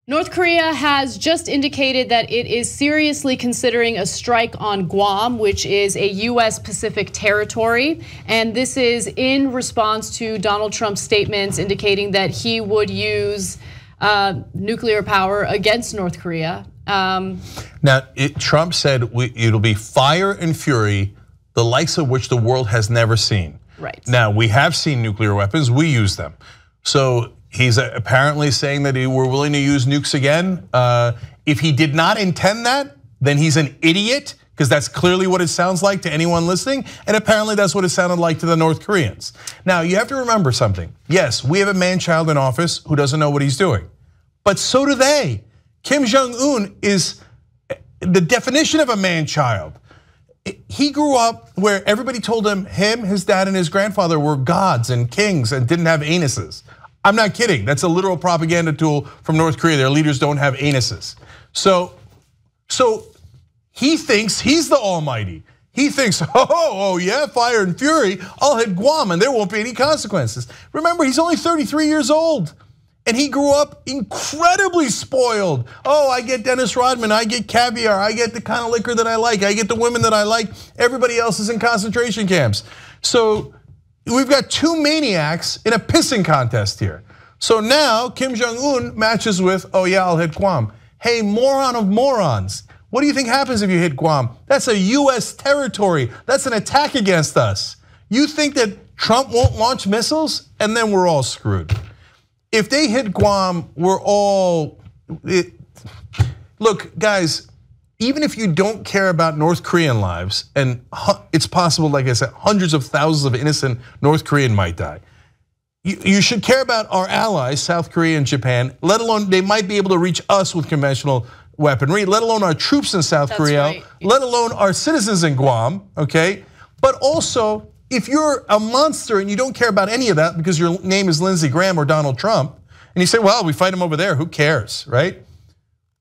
North Korea has just indicated that it is seriously considering a strike on Guam, which is a US Pacific territory. And this is in response to Donald Trump's statements indicating that he would use nuclear power against North Korea. Now, Trump said it'll be fire and fury, the likes of which the world has never seen. Right. Now, we have seen nuclear weapons, we use them. So he's apparently saying that we're willing to use nukes again. If he did not intend that, then he's an idiot, because that's clearly what it sounds like to anyone listening. And apparently that's what it sounded like to the North Koreans. Now, you have to remember something. Yes, we have a man-child in office who doesn't know what he's doing. But so do they. Kim Jong Un is the definition of a man-child. He grew up where everybody told him, his dad, and his grandfather were gods and kings and didn't have anuses. I'm not kidding. That's a literal propaganda tool from North Korea. Their leaders don't have anuses. So he thinks he's the almighty. He thinks, oh yeah, fire and fury, I'll hit Guam and there won't be any consequences. Remember, he's only 33 years old. And he grew up incredibly spoiled. Oh, I get Dennis Rodman, I get caviar, I get the kind of liquor that I like, I get the women that I like. Everybody else is in concentration camps. So we've got two maniacs in a pissing contest here. So now Kim Jong Un matches with, oh yeah, I'll hit Guam. Hey, moron of morons. What do you think happens if you hit Guam? That's a US territory. That's an attack against us. You think that Trump won't launch missiles? And then we're all screwed. If they hit Guam, we're all, look, guys, even if you don't care about North Korean lives, and it's possible, like I said, hundreds of thousands of innocent North Korean might die. You should care about our allies, South Korea and Japan, let alone they might be able to reach us with conventional weaponry, let alone our troops in South Korea, right. Let alone our citizens in Guam, okay? But also, if you're a monster and you don't care about any of that because your name is Lindsey Graham or Donald Trump, and you say, well, we fight him over there, who cares, right?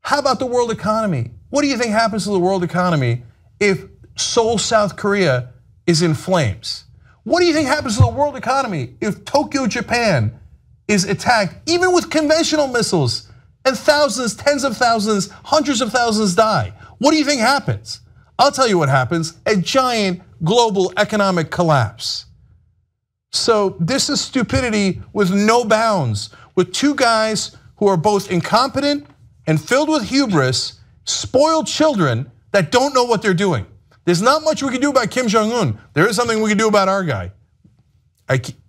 How about the world economy? What do you think happens to the world economy if Seoul, South Korea is in flames? What do you think happens to the world economy if Tokyo, Japan is attacked, even with conventional missiles, and thousands, tens of thousands, hundreds of thousands die? What do you think happens? I'll tell you what happens, a giant global economic collapse. So this is stupidity with no bounds, with two guys who are both incompetent and filled with hubris, spoiled children that don't know what they're doing. There's not much we can do about Kim Jong Un. There is something we can do about our guy.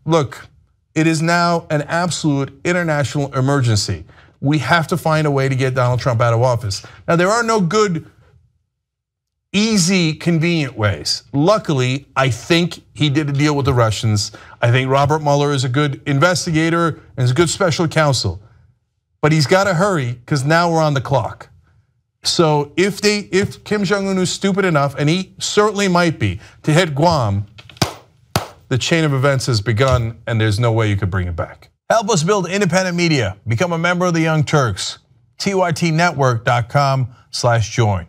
Look, it is now an absolute international emergency. We have to find a way to get Donald Trump out of office. Now, there are no good, easy, convenient ways. Luckily, I think he did a deal with the Russians. I think Robert Mueller is a good investigator and is a good special counsel. But he's got to hurry because now we're on the clock. So if Kim Jong Un is stupid enough, and he certainly might be, to hit Guam, the chain of events has begun and there's no way you could bring it back. Help us build independent media. Become a member of the Young Turks. TYTnetwork.com/join.